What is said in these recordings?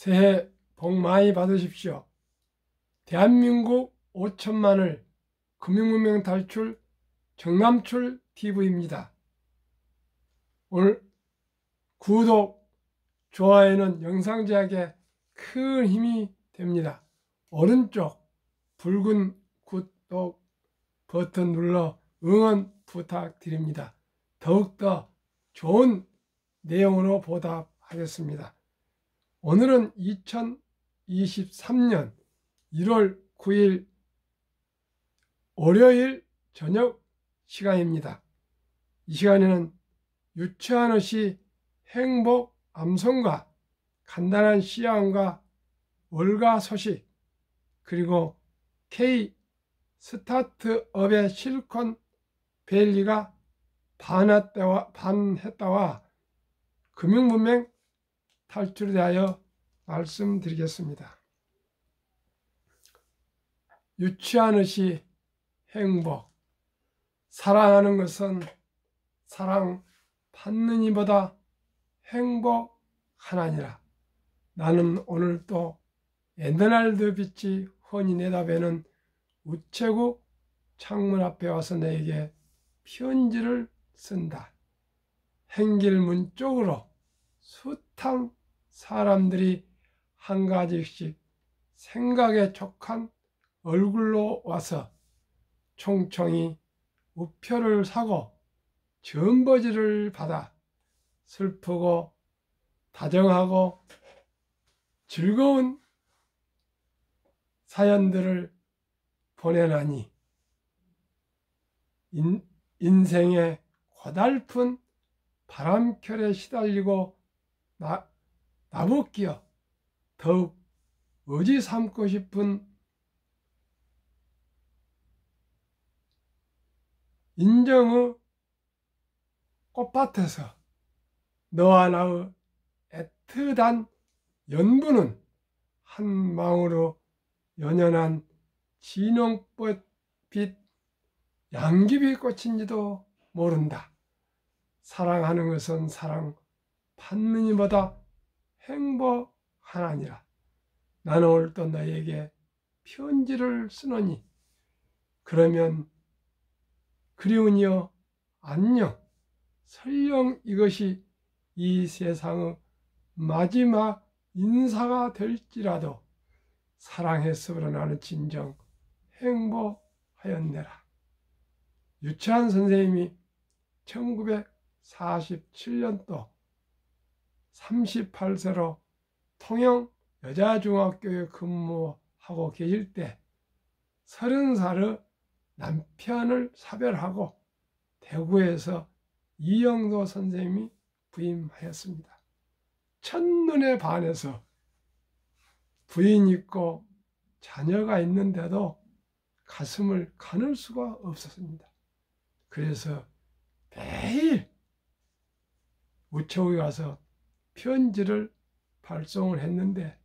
새해 복 많이 받으십시오. 대한민국 5천만을 금융문명 탈출 정남출 TV입니다. 오늘 구독, 좋아요는 영상 제작에 큰 힘이 됩니다. 오른쪽 붉은 구독 버튼 눌러 응원 부탁드립니다. 더욱더 좋은 내용으로 보답하겠습니다. 오늘은 2023년 1월 9일 월요일 저녁 시간입니다. 이 시간에는 유치원어시 행복 암송과 간단한 시야음과 월가 소식, 그리고 K 스타트업의 실리콘 밸리가 반했다와 금융문맹 탈출에 대하여 말씀드리겠습니다. 유치원어시 행복. 사랑하는 것은 사랑받는 이보다 행복하나니라. 나는 오늘 또 에메랄드 빛이 훤히 내다보는 우체국 창문 앞에 와서 내게 편지를 쓴다. 행길문 쪽으로 숱한 사람들이 한 가지씩 생각에 촉한 얼굴로 와서 총총히 우표를 사고 전버지를 받아 슬프고 다정하고 즐거운 사연들을 보내나니 인생의 고달픈 바람결에 시달리고 나붙기어 더욱 의지 삼고 싶은 인정의 꽃밭에서 너와 나의 애틋한 연분은 한 망으로 연연한 진홍빛 양귀비 꽃인지도 모른다. 사랑하는 것은 사랑받는 이보다 행복하나니라. 나는 오늘 또 너에게 편지를 쓰노니 그러면 그리우니여 안녕. 설령 이것이 이 세상의 마지막 인사가 될지라도 사랑했으므로 나는 진정 행복하였네라. 유치원 선생님이 1947년도 38세로 통영 여자중학교에 근무하고 계실 때 30살의 남편을 사별하고 대구에서 이영도 선생님이 부임하였습니다. 첫눈에 반해서 부인 있고 자녀가 있는데도 가슴을 가눌 수가 없었습니다. 그래서 매일 우체국에 가서 편지를 발송을 했는데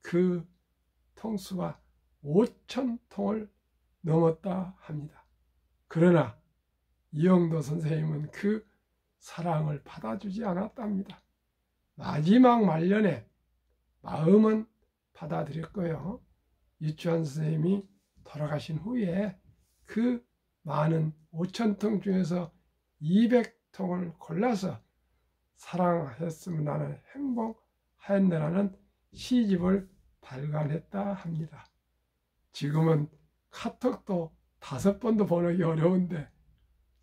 그 통수가 5,000통을 넘었다 합니다. 그러나 이영도 선생님은 그 사랑을 받아주지 않았답니다. 마지막 말년에 마음은 받아들였고요. 유치원 선생님이 돌아가신 후에 그 많은 5,000통 중에서 200통을 골라서 사랑하였으면 나는 행복하였네라는 시집을 발간했다 합니다. 지금은 카톡도 5번도 보내기 어려운데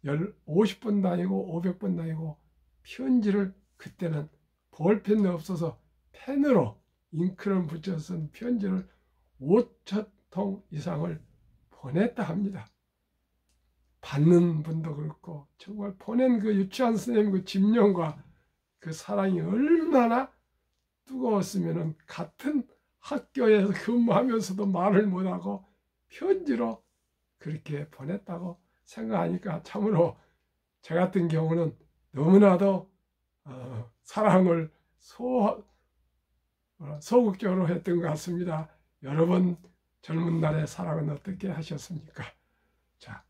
50번도 아니고 500번도 아니고 편지를 그때는 볼펜도 없어서 펜으로 잉크를 붙여 쓴 편지를 5,000통 이상을 보냈다 합니다. 받는 분도 그렇고 정말 보낸 그 유치원 선생님 그 집념과 그 사랑이 얼마나 뜨거웠으면 같은 학교에서 근무하면서도 말을 못하고 편지로 그렇게 보냈다고 생각하니까 참으로 저 같은 경우는 너무나도 사랑을 소극적으로 했던 것 같습니다. 여러분 젊은 날의 사랑은 어떻게 하셨습니까? 자,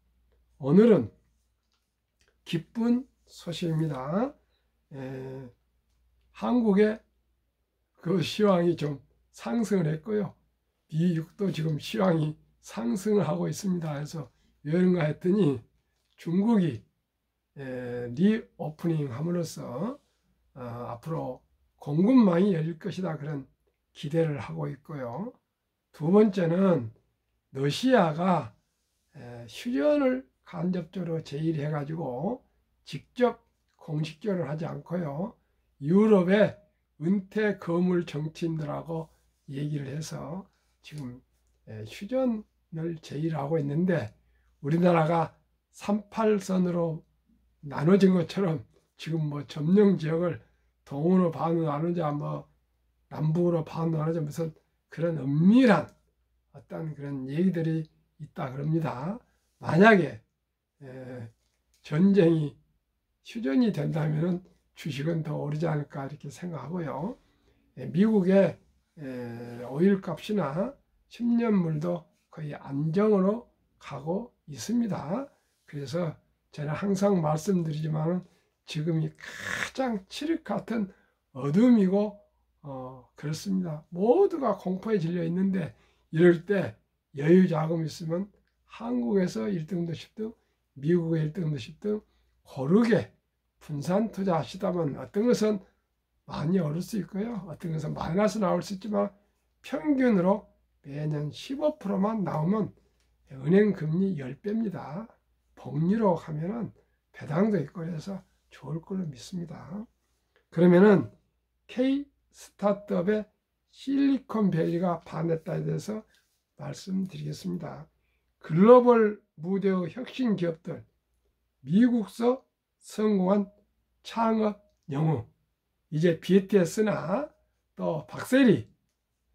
오늘은 기쁜 소식입니다. 한국의 그 시황이 좀 상승을 했고요. 미국도 지금 시황이 상승을 하고 있습니다. 그래서 왜 그런가 했더니 중국이 리오프닝 함으로써 앞으로 공급망이 열릴 것이다, 그런 기대를 하고 있고요. 두 번째는 러시아가 휴전을 간접적으로 제의해 가지고 직접 공식적으로 하지 않고요, 유럽의 은퇴 거물 정치인들하고 얘기를 해서 지금 휴전을 제의를 하고 있는데, 우리나라가 38선으로 나눠진 것처럼 지금 뭐 점령 지역을 동으로 반으로 나누자, 뭐 남북으로 반으로 나누자, 무슨 그런 은밀한 어떤 그런 얘기들이 있다 그럽니다. 만약에 전쟁이 휴전이 된다면 주식은 더 오르지 않을까 이렇게 생각하고요. 미국의 오일 값이나 10년물도 거의 안정으로 가고 있습니다. 그래서 저는 항상 말씀드리지만 지금이 가장 칠흑 같은 어둠이고 그렇습니다. 모두가 공포에 질려 있는데, 이럴 때 여유 자금 있으면 한국에서 1등도 10등, 미국의 1등도 10등 고르게 분산 투자하시다면 어떤 것은 많이 오를 수 있고요, 어떤 것은 마이너스 나올 수 있지만 평균으로 매년 15%만 나오면 은행 금리 10배입니다. 복리로 하면은 배당도 있고 해서 좋을 걸로 믿습니다. 그러면은 K 스타트업의 실리콘밸리가 반했다에 대해서 말씀드리겠습니다. 글로벌 무대의 혁신 기업들, 미국서 성공한 창업 영웅, 이제 BTS나 또 박세리,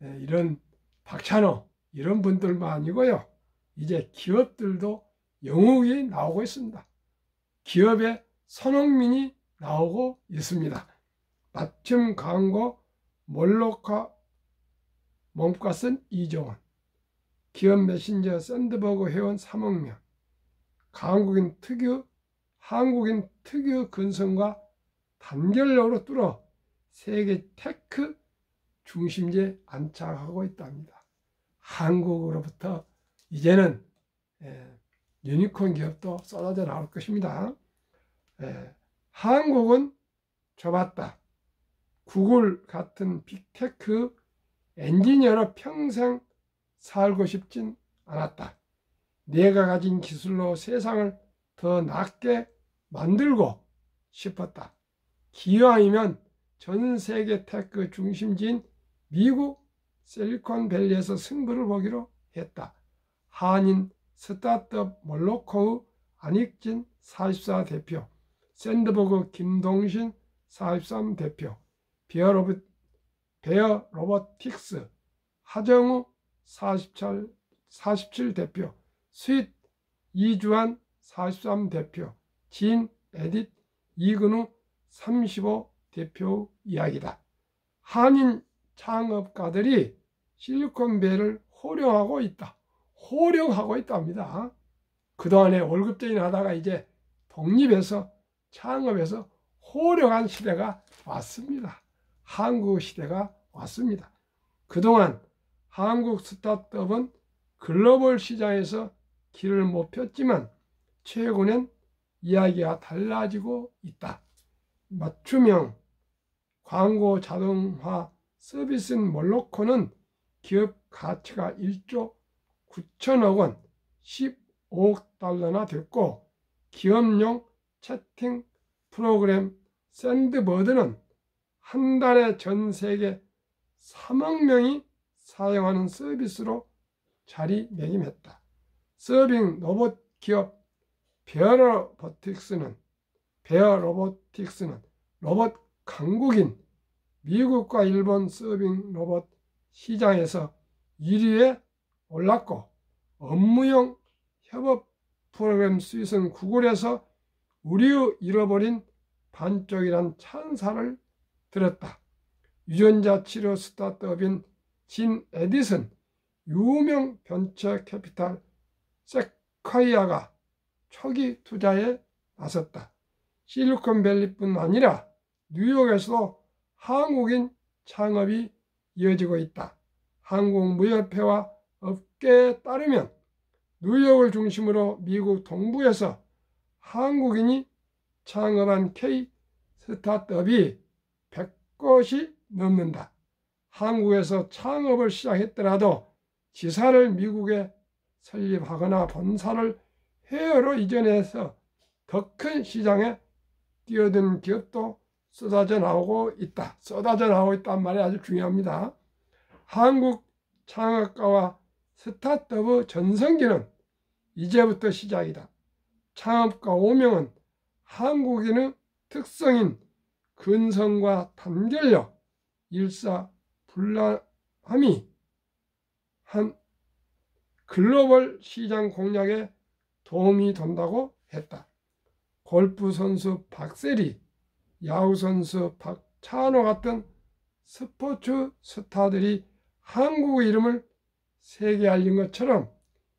이런 박찬호, 이런 분들만 아니고요, 이제 기업들도 영웅이 나오고 있습니다. 기업의 손흥민이 나오고 있습니다. 맞춤 광고 몰로카 몸값은 2조 원, 기업 메신저 샌드버그 회원 3억 명, 한국인 특유 근성과 단결력으로 뚫어 세계 테크 중심지에 안착하고 있답니다. 한국으로부터 이제는 유니콘 기업도 쏟아져 나올 것입니다. 한국은 좁았다. 구글 같은 빅테크 엔지니어로 평생 살고 싶진 않았다. 내가 가진 기술로 세상을 더 낫게 만들고 싶었다. 기왕이면 전 세계 테크 중심지인 미국 실리콘밸리에서 승부를 보기로 했다. 한인 스타트업 몰로코의 안익진 44 대표, 샌드버그 김동신 43 대표, 베어 로보틱스 하정우 47 대표, 스윗 이주환 43 대표, 진 에딧 이근우 35 대표 이야기다. 한인 창업가들이 실리콘밸리를 호령하고 있답니다. 그동안에 월급쟁이 하다가 이제 독립해서 창업해서 호령한 시대가 왔습니다. 한국 시대가 왔습니다. 그동안 한국 스타트업은 글로벌 시장에서 길을 못 폈지만 최근엔 이야기가 달라지고 있다. 맞춤형 광고 자동화 서비스인 몰로코는 기업 가치가 1조 9천억 원, 15억 달러나 됐고, 기업용 채팅 프로그램 샌드버드는 한 달에 전 세계 3억 명이 사용하는 서비스로 자리매김했다. 서빙 로봇 기업 베어 로보틱스는 로봇 강국인 미국과 일본 서빙 로봇 시장에서 1위에 올랐고, 업무용 협업 프로그램 수익은 구글에서 우리의 잃어버린 반쪽이란 찬사를 들었다. 유전자 치료 스타트업인 진 에딧은 유명 벤처 캐피탈 세콰이아가 초기 투자에 나섰다. 실리콘밸리뿐 아니라 뉴욕에서도 한국인 창업이 이어지고 있다. 한국무협회와 업계에 따르면 뉴욕을 중심으로 미국 동부에서 한국인이 창업한 K 스타트업이 100곳이 넘는다. 한국에서 창업을 시작했더라도 지사를 미국에 설립하거나 본사를 해외로 이전해서 더 큰 시장에 뛰어든 기업도 쏟아져 나오고 있다. 쏟아져 나오고 있다는 말이 아주 중요합니다. 한국 창업가와 스타트업 전성기는 이제부터 시작이다. 창업가 5명은 한국인의 특성인 근성과 단결력, 일사불란함이 한 글로벌 시장 공략에 도움이 된다고 했다. 골프 선수 박세리, 야구 선수 박찬호 같은 스포츠 스타들이 한국 이름을 세계에 알린 것처럼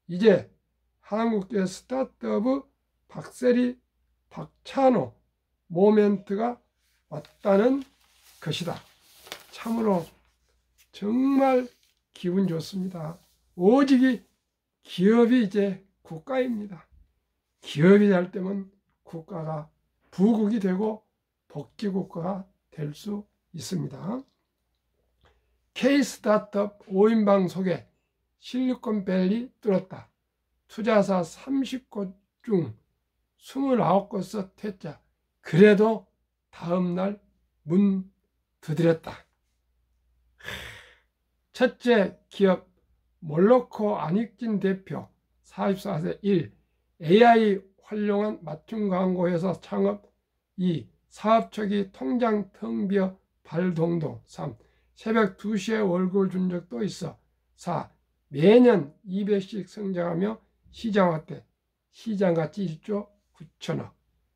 이제 한국계 스타트업 박세리, 박찬호 모멘트가 왔다는 것이다. 참으로 정말 기분 좋습니다. 오직 기업이 이제 국가입니다. 기업이 잘 되면 국가가 부국이 되고 복지국가가 될 수 있습니다. K-스타트업 5인방 속에 실리콘밸리 뚫었다. 투자사 30곳 중 29곳에서 퇴짜. 그래도 다음날 문 두드렸다. 첫째 기업 몰로코 안익진 대표 44세 1. AI 활용한 맞춤 광고회사 창업 2. 사업 초기 통장 텅 비어 발동동 3. 새벽 2시에 월급을 준 적도 있어 4. 매년 200씩 성장하며 시장 확대 시장가치 1조 9천억.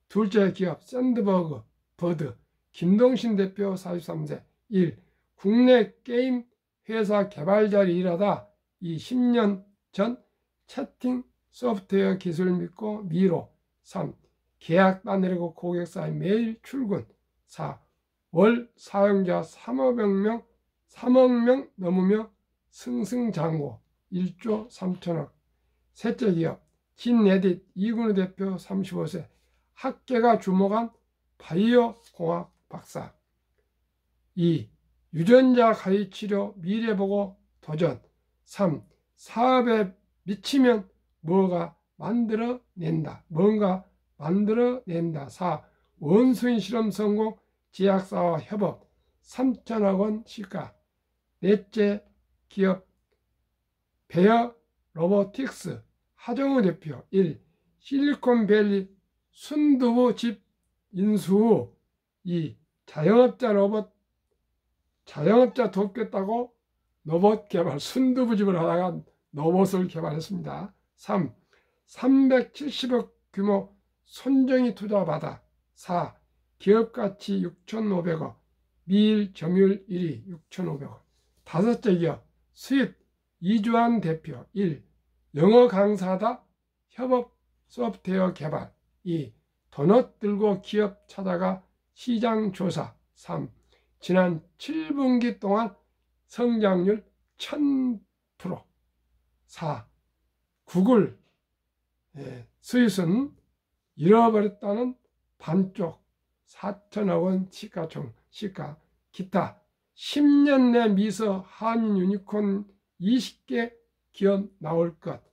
둘째 기업 샌드버그 버드 김동신 대표 43세 1. 국내 게임 회사 개발자로 일하다 10년 전 채팅 소프트웨어 기술 믿고 미로 3. 계약 따내려고 고객사에 매일 출근 4. 월 사용자 3억 명 넘으며 승승장구 1조 3천억. 셋째 기업 진에딧 이근우 대표 35세 학계가 주목한 바이오 공학 박사 2. 유전자 가위치료 미래보고 도전 3. 사업에 미치면 뭔가 만들어낸다. 4. 원수인 실험 성공 제약사와 협업 3천억 원 시가. 넷째 기업 베어 로보틱스 하정우 대표 1. 실리콘밸리 순두부 집 인수 후 2. 자영업자 돕겠다고 로봇 개발 순두부집을 하다가 로봇을 개발했습니다. 3. 370억 규모 손정이 투자 받아 4. 기업가치 6,500억 미일 점유율 1위 6,500억. 다섯째 기업 수입 이주환 대표 1. 영어 강사다 협업 소프트웨어 개발 2. 도넛 들고 기업 찾아가 시장 조사 3. 지난 7분기 동안 성장률 1000%. 4. 구글 스윗은 잃어버렸다는 반쪽 4천억 원 시가. 기타 10년 내 미서 한인 유니콘 20개 기업 나올 것.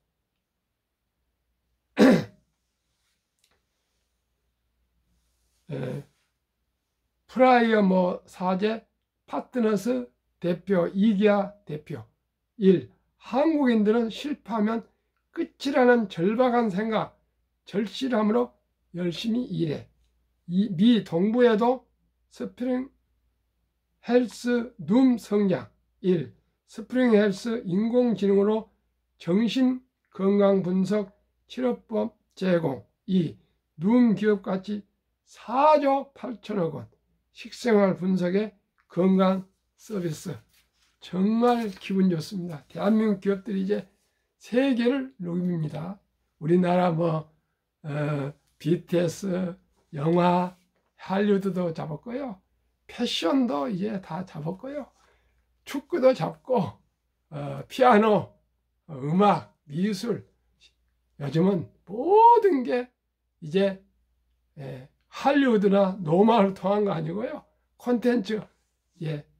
프라이어 사제 파트너스 대표 이기아 대표 1. 한국인들은 실패하면 끝이라는 절박한 생각, 절실함으로 열심히 일해. 미 동부에도 스프링 헬스 눔 성장 1. 스프링 헬스 인공지능으로 정신건강 분석 치료법 제공 2. 눔 기업가치 4조 8천억 원 식생활 분석의 건강 서비스. 정말 기분 좋습니다. 대한민국 기업들이 이제 세계를 누빕니다. 우리나라 BTS, 영화, 할리우드도 잡았고요. 패션도 이제 다 잡았고요. 축구도 잡고 피아노, 음악, 미술, 요즘은 모든 게 이제 할리우드나 노마를 통한 거 아니고요. 콘텐츠,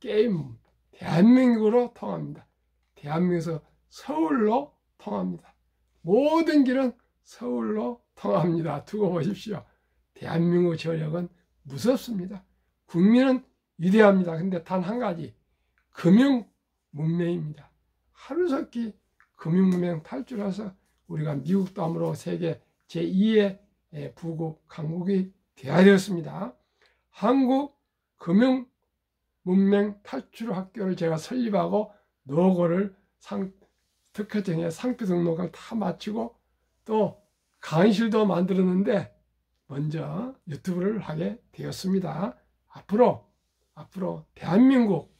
게임, 대한민국으로 통합니다. 대한민국에서 서울로 통합니다. 모든 길은 서울로 통합니다. 두고 보십시오. 대한민국 전력은 무섭습니다. 국민은 위대합니다. 근데 단 한 가지, 금융 문명입니다. 하루속히 금융 문명 탈출해서 우리가 미국 다음으로 세계 제2의 부국, 강국이 되어야 되었습니다. 한국 금융 문명 탈출 학교를 제가 설립하고 노고를 특허증에 상표 등록을 다 마치고 또 강의실도 만들었는데 먼저 유튜브를 하게 되었습니다. 앞으로 대한민국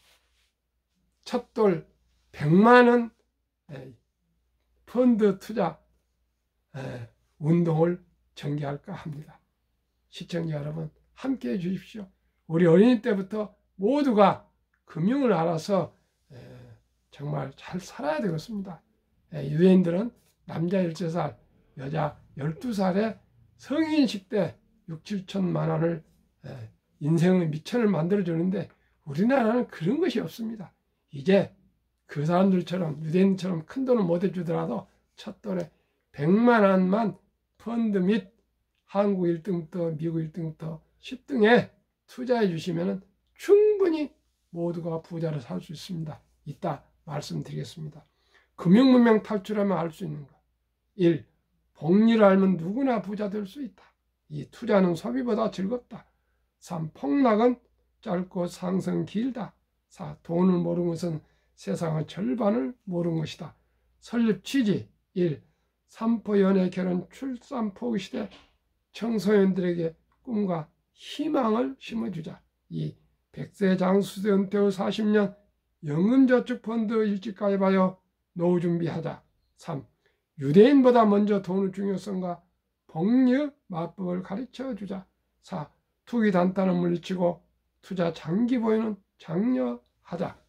첫돌 100만원 펀드 투자 운동을 전개할까 합니다. 시청자 여러분 함께해 주십시오. 우리 어린이 때부터 모두가 금융을 알아서 정말 잘 살아야 되겠습니다. 유대인들은 남자 13살, 여자 12살에 성인식 때 6, 7천만 원을 인생의 미천을 만들어주는데 우리나라는 그런 것이 없습니다. 이제 그 사람들처럼 유대인처럼 큰 돈을 못 해주더라도 첫 돈에 100만 원만 펀드 및 한국 1등부터 미국 1등부터 10등에 투자해 주시면 충분히 모두가 부자로 살 수 있습니다. 이따 말씀드리겠습니다. 금융문명 탈출하면 알 수 있는 것. 1. 복리를 알면 누구나 부자 될 수 있다. 2. 투자는 소비보다 즐겁다. 3. 폭락은 짧고 상승 길다. 4. 돈을 모르는 것은 세상의 절반을 모르는 것이다. 설립 취지 1. 삼포 연애 결혼 출산 포기 시대 청소년들에게 꿈과 희망을 심어주자. 2. 100세 장수세 은퇴 후 40년 연금저축펀드 일찍 가입하여 노후 준비하자. 3. 유대인보다 먼저 돈의 중요성과 복리 마법을 가르쳐주자. 4. 투기 단단을 물리치고 투자 장기 보유는 장려하자.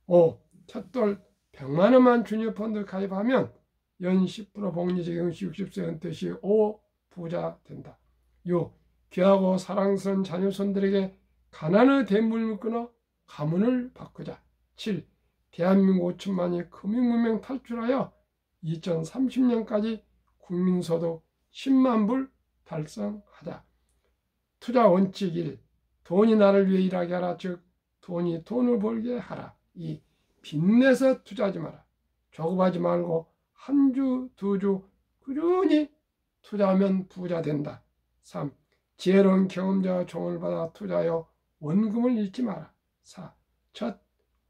5. 첫돌 100만 원만 주니어펀드 가입하면 연 10% 복리 적용 시 60세 은퇴 시 5 부자 된다. 6. 귀하고 사랑스러운 자녀손들에게 가난의 대물을 끊어 가문을 바꾸자. 7. 대한민국 5천만이 금융문명 탈출하여 2030년까지 국민소득 10만 불 달성하자. 투자 원칙 1. 돈이 나를 위해 일하게 하라. 즉 돈이 돈을 벌게 하라. 2. 빚내서 투자하지 마라. 조급하지 말고 한 주, 두 주 꾸준히 투자하면 부자 된다. 3. 지혜로운 경험자와 조언을 받아 투자하여 원금을 잃지 마라. 4. 첫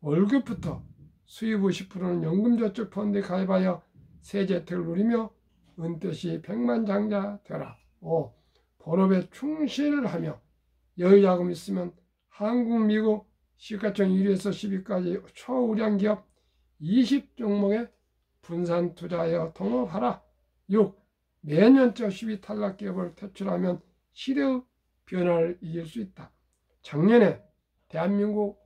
월급부터 수입 50%는 연금저축펀드에 가입하여 세제혜택을 누리며 은퇴 시 백만장자 되라. 5. 본업에 충실하며 여유자금 있으면 한국, 미국 시가총 1위에서 10위까지 초우량 기업 20종목에 분산 투자하여 통합하라. 6. 매년적 10위 탈락 기업을 퇴출하면 시대의 변화를 이길 수 있다. 작년에 대한민국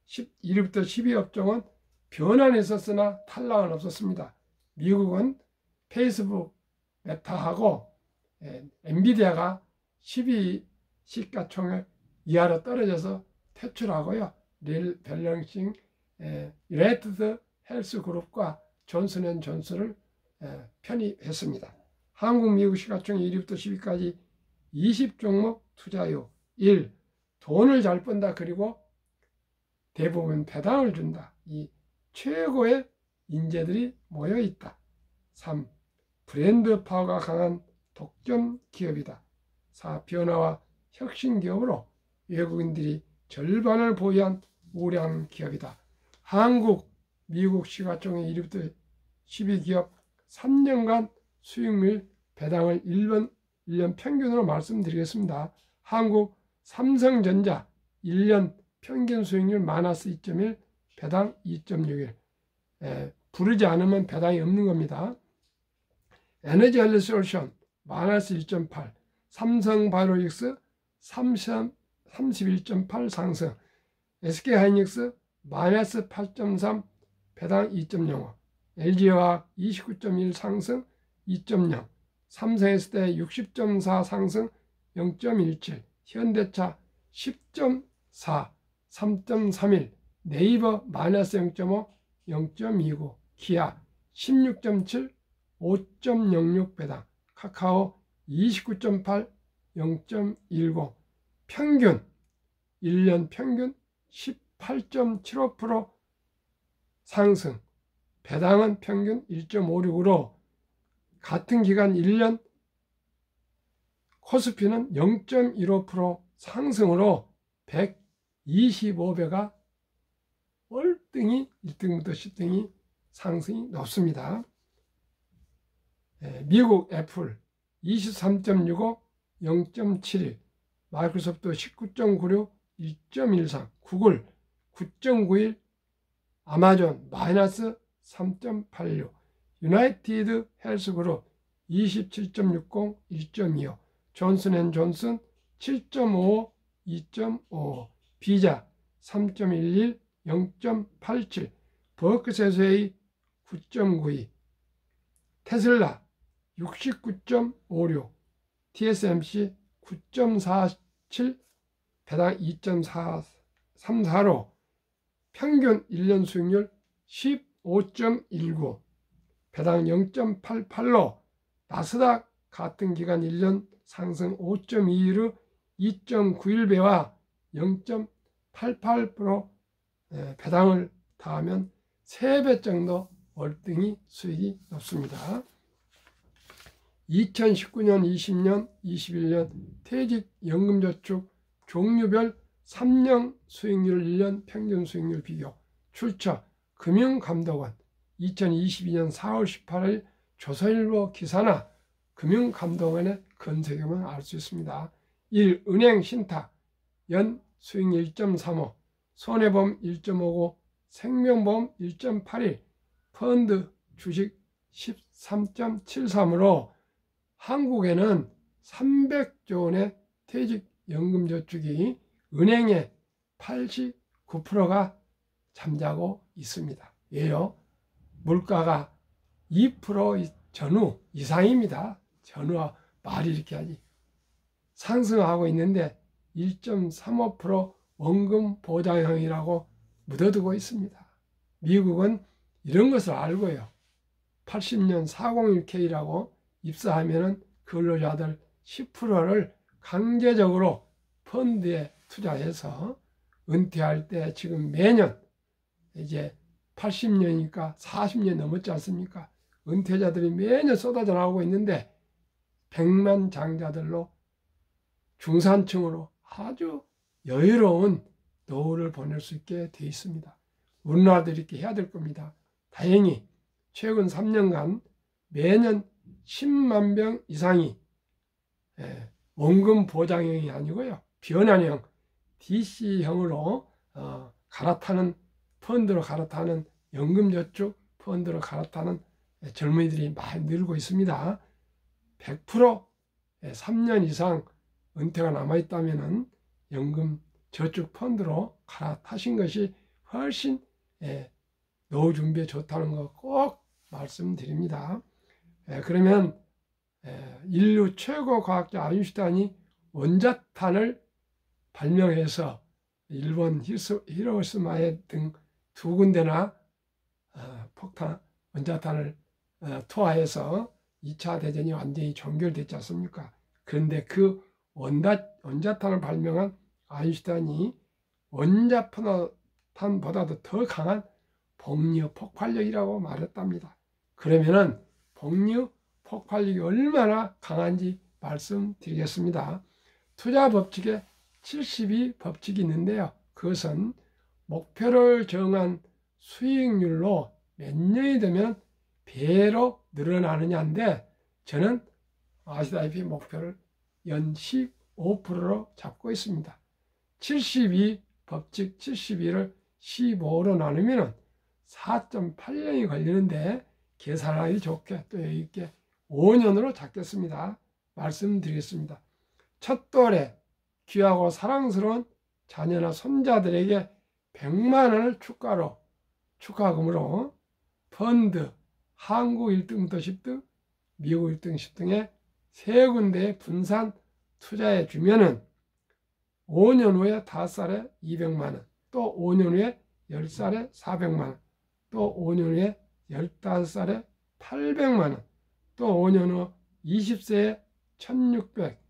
1위부터 10위 업종은 변화는 있었으나 탈락은 없었습니다. 미국은 페이스북, 메타하고 엔비디아가 10위 시가총액 이하로 떨어져서 퇴출하고요. 릴 밸런싱 유나이티드 헬스 그룹과 존슨앤존슨을 편입했습니다. 한국, 미국 시가총액 1위부터 10위까지 20종목 투자요. 1. 돈을 잘 번다. 그리고 대부분 배당을 준다. 2. 최고의 인재들이 모여 있다. 3. 브랜드 파워가 강한 독점 기업이다. 4. 변화와 혁신 기업으로 외국인들이 절반을 보유한 우량 기업이다. 한국, 미국 시가총액 1위부터 10위 기업 3년간 수익률 배당을 1년 평균으로 말씀드리겠습니다. 한국 삼성전자 1년 평균 수익률 마이너스 2.1, 배당 2.61. 부르지 않으면 배당이 없는 겁니다. 에너지헬스솔루션 마이너스 1.8, 삼성바이오로직스 31.8 상승, SK하이닉스 마이너스 8.3, 배당 2.05, LG화학 29.1 상승 2.0, 삼성에스테 60.4 상승 0.17, 현대차 10.4, 3.31, 네이버 마이너스 0.5, 0.29, 기아 16.7, 5.06 배당, 카카오 29.8, 0.10, 평균 1년 평균 18.75% 상승, 배당은 평균 1.56으로 같은 기간 1년 코스피는 0.15% 상승으로 125배가 월등히 1등부터 10등이 상승이 높습니다. 미국 애플 23.65, 0.71, 마이크로소프트 19.96, 1.13, 구글 9.91, 아마존 마이너스 3.86, 유나이티드 헬스그룹 27.60, 1.25, 존슨앤존슨 7.55, 2.55, 비자 3.11, 0.87, 버크셔스웨이 9.92, 테슬라 69.56, TSMC 9.47, 배당 2.34로 평균 1년 수익률 15.19, 배당 0.88로 나스닥 같은 기간 1년 상승 5.21로 2.91배와 0.88% 배당을 더하면 3배 정도 월등히 수익이 높습니다. 2019년, 20년, 21년 퇴직연금저축 종류별 3년 수익률 1년 평균 수익률 비교 출처 금융감독원 2022년 4월 18일 조선일보 기사나 금융감독원에 검색하면 알 수 있습니다. 1. 은행 신탁 연 수익률 1.35, 손해보험 1.59, 생명보험 1.81, 펀드 주식 13.73으로 한국에는 300조 원의 퇴직연금저축이 은행의 89%가 잠자고 있습니다. 왜요? 물가가 2% 전후 이상입니다. 전후와 말이 이렇게 하지. 상승하고 있는데 1.35% 원금 보장형이라고 묻어두고 있습니다. 미국은 이런 것을 알고요. 80년 401k라고 입사하면 근로자들 10%를 강제적으로 펀드에 투자해서 은퇴할 때 지금 매년 이제 80년이니까 40년 넘었지 않습니까? 은퇴자들이 매년 쏟아져 나오고 있는데 백만장자들로 중산층으로 아주 여유로운 노후를 보낼 수 있게 되어 있습니다. 우리나라도 이렇게 해야 될 겁니다. 다행히 최근 3년간 매년 10만 병 이상이 원금 보장형이 아니고요. 변환형 DC형으로 갈아타는 펀드로 갈아타는 연금저축 펀드로 갈아타는 젊은이들이 많이 늘고 있습니다. 100% 3년 이상 은퇴가 남아있다면 연금 저축 펀드로 갈아타신 것이 훨씬 노후 준비에 좋다는 거 꼭 말씀드립니다. 그러면 인류 최고 과학자 아인슈타인이 원자탄을 발명해서 일본 히로시마에 등 2군데나 폭탄 원자탄을 투하해서 2차 대전이 완전히 종결됐지 않습니까? 그런데 그 원자탄을 발명한 아인슈타인이 원자탄보다도 더 강한 복류 폭발력이라고 말했답니다. 그러면은 복류 폭발력이 얼마나 강한지 말씀드리겠습니다. 투자 법칙에 72법칙이 있는데요. 그것은 목표를 정한 수익률로 몇 년이 되면 배로 늘어나느냐인데 저는 아시다시피 목표를 연 15%로 잡고 있습니다. 72법칙 72를 15로 나누면 4.8년이 걸리는데 계산하기 좋게 또 여기 있게 5년으로 잡겠습니다. 말씀드리겠습니다. 첫 돌에 귀하고 사랑스러운 자녀나 손자들에게 100만 원을 축가로 축하금으로 펀드 한국 1등부터 10등, 미국 1등, 10등에 세 군데에 분산 투자해 주면은 5년 후에 5살에 200만 원, 또 5년 후에 10살에 400만 원, 또 5년 후에 15살에 800만 원, 또 5년 후 20세에 1600,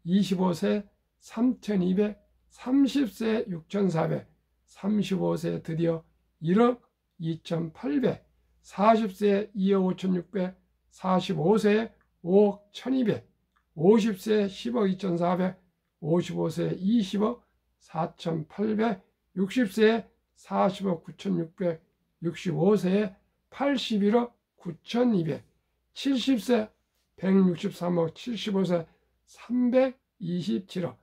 25세에 3200, 30세에 6400, 35세에 드디어 1억 2800, 40세에 2억 5600, 45세에 5억 1200, 50세에 10억 2400, 55세에 20억 4800, 60세에 40억 9600, 65세에 81억 9200, 70세 163억, 75세 327억,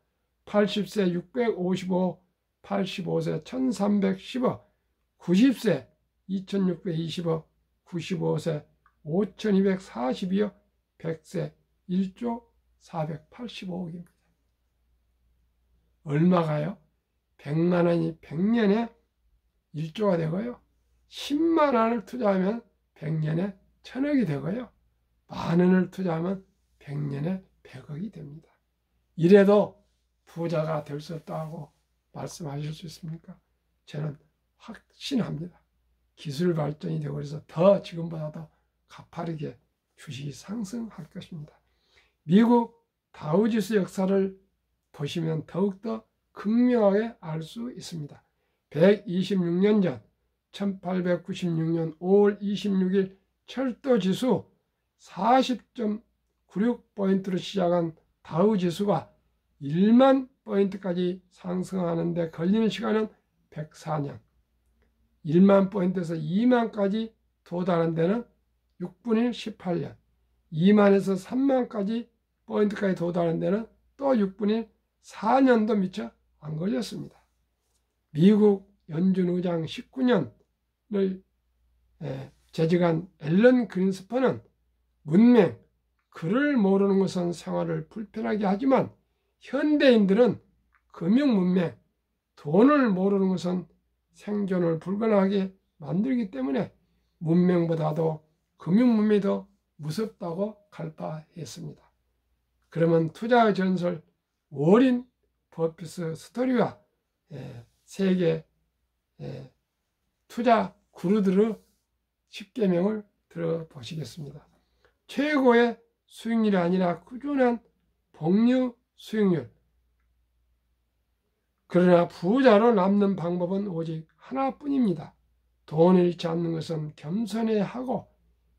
80세 655억, 85세 1310억, 90세 2620억, 95세 5242억, 100세 1조 485억입니다. 얼마가요? 100만 원이 100년에 1조가 되고요. 10만 원을 투자하면 100년에 1000억이 되고요. 만 원을 투자하면 100년에 100억이 됩니다. 이래도 부자가 될 수 없다고 말씀하실 수 있습니까? 저는 확신합니다. 기술 발전이 되고 그래서 더 지금보다 더 가파르게 주식이 상승할 것입니다. 미국 다우지수 역사를 보시면 더욱더 극명하게 알 수 있습니다. 126년 전 1896년 5월 26일 철도지수 40.96포인트로 시작한 다우지수가 1만 포인트까지 상승하는데 걸리는 시간은 104년, 1만 포인트에서 2만까지 도달하는 데는 6분의 18년, 2만에서 3만까지 포인트까지 도달하는 데는 또 6분의 4년도 미처 안 걸렸습니다. 미국 연준 의장 19년을 재직한 앨런 그린스펀은 문맹, 글을 모르는 것은 생활을 불편하게 하지만 현대인들은 금융문맹, 돈을 모르는 것은 생존을 불가능하게 만들기 때문에 문맹보다도 금융문맹이 더 무섭다고 갈바했습니다. 그러면 투자의 전설 워린 버핏 스토리와 세계 투자 구루들의 10계명을 들어보시겠습니다. 최고의 수익률이 아니라 꾸준한 복류 수익률. 그러나 부자로 남는 방법은 오직 하나뿐입니다. 돈을 잃지 않는 것은 겸손해야 하고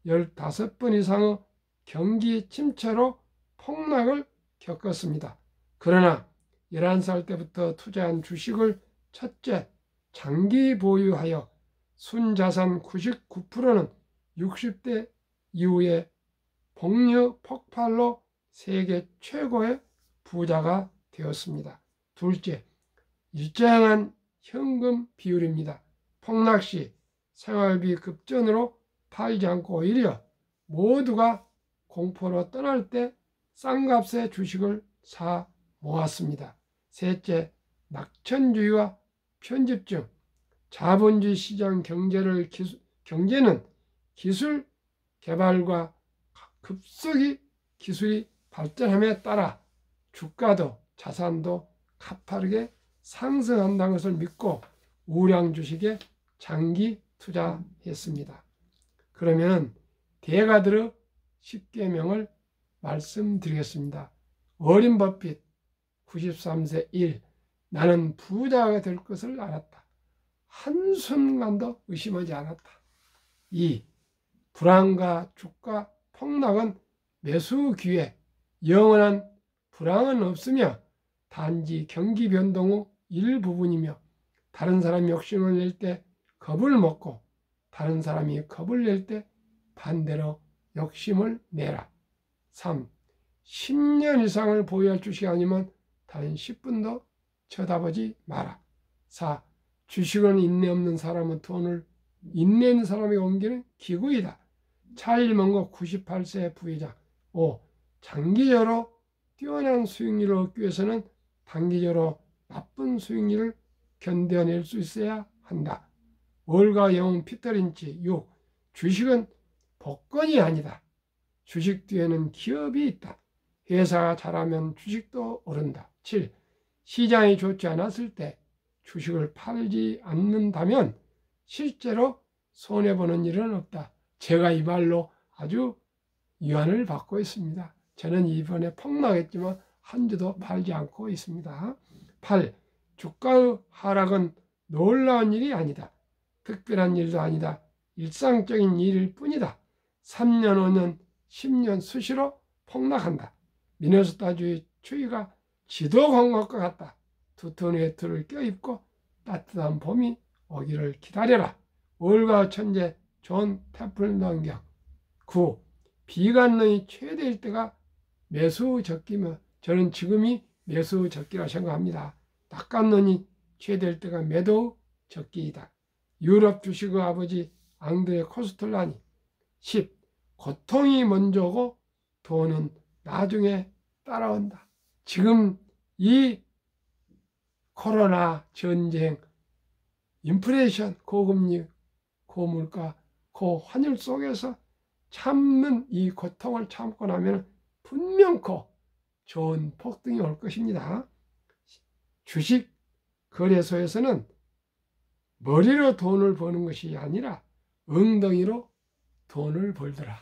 15번 이상의 경기 침체로 폭락을 겪었습니다. 그러나 11살 때부터 투자한 주식을 첫째, 장기 보유하여 순자산 99%는 60대 이후에 복류 폭발로 세계 최고의 부자가 되었습니다. 둘째, 일정한 현금 비율입니다. 폭락 시 생활비 급전으로 팔지 않고 오히려 모두가 공포로 떠날 때 싼 값의 주식을 사 모았습니다. 셋째, 낙천주의와 편집증. 자본주의 시장 경제는 기술 개발과 급속히 기술이 발전함에 따라 주가도 자산도 가파르게 상승한다는 것을 믿고 우량 주식에 장기 투자했습니다. 그러면 대가들의 10계명을 말씀드리겠습니다. 워린 버핏 93세 1. 나는 부자가 될 것을 알았다. 한순간도 의심하지 않았다. 2. 불황과 주가 폭락은 매수 기회, 영원한 불황은 없으며 단지 경기 변동 후 일부분이며 다른 사람이 욕심을 낼 때 겁을 먹고 다른 사람이 겁을 낼 때 반대로 욕심을 내라. 3. 10년 이상을 보유할 주식이 아니면 단 10분도 쳐다보지 마라. 4. 주식은 인내 없는 사람은 돈을 인내 있는 사람에게 옮기는 기구이다. 찰리 먼거 98세 부회장. 5. 장기적으로 뛰어난 수익률을 얻기 위해서는 단기적으로 나쁜 수익률을 견뎌낼 수 있어야 한다. 월가 영웅 피터 린치. 6. 주식은 복권이 아니다. 주식 뒤에는 기업이 있다. 회사가 잘하면 주식도 오른다. 7. 시장이 좋지 않았을 때 주식을 팔지 않는다면 실제로 손해보는 일은 없다. 제가 이 말로 아주 위안을 받고 있습니다. 저는 이번에 폭락했지만 한 주도 팔지 않고 있습니다. 8. 주가의 하락은 놀라운 일이 아니다. 특별한 일도 아니다. 일상적인 일일 뿐이다. 3년, 5년, 10년 수시로 폭락한다. 미네소타주의 추위가 지독한 것과 같다. 두터운 외투를 껴입고 따뜻한 봄이 오기를 기다려라. 월가 천재 존 태플런경. 9. 비관론이 최대일 때가 매수 적기며 저는 지금이 매수 적기라 생각합니다. 낙관론이 최대일 때가 매도 적기이다. 유럽 주식의 아버지 앙드레 코스텔라니. 10. 고통이 먼저고 돈은 나중에 따라온다. 지금 이 코로나, 전쟁, 인플레이션, 고금리, 고물가, 고환율 속에서 참는 이 고통을 참고 나면 분명코 좋은 폭등이 올 것입니다. 주식 거래소에서는 머리로 돈을 버는 것이 아니라 엉덩이로 돈을 벌더라.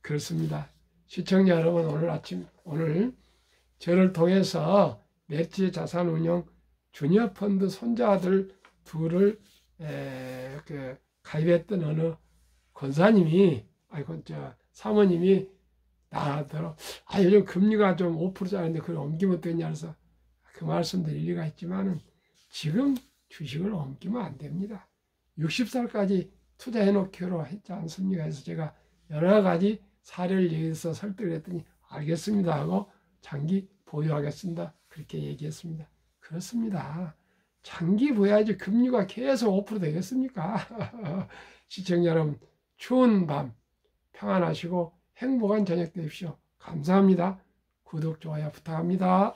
그렇습니다. 시청자 여러분, 오늘 저를 통해서 넷째 자산운용 주니어 펀드 손자들 둘을 가입했던 어느 권사님이, 사모님이 나더러 요즘 금리가 좀 5%짜리인데 그걸 옮기면 어떠냐 해서 그 말씀도 일리가 있지만은 지금 주식을 옮기면 안 됩니다. 60살까지 투자해 놓기로 했지 않습니까? 그래서 제가 여러 가지 사례를 얘기해서 설득을 했더니 알겠습니다 하고 장기 보유하겠습니다. 그렇게 얘기했습니다. 그렇습니다. 장기 보유해야지 금리가 계속 5% 되겠습니까? 시청자 여러분, 추운 밤 평안하시고 행복한 저녁 되십시오. 감사합니다. 구독, 좋아요 부탁합니다.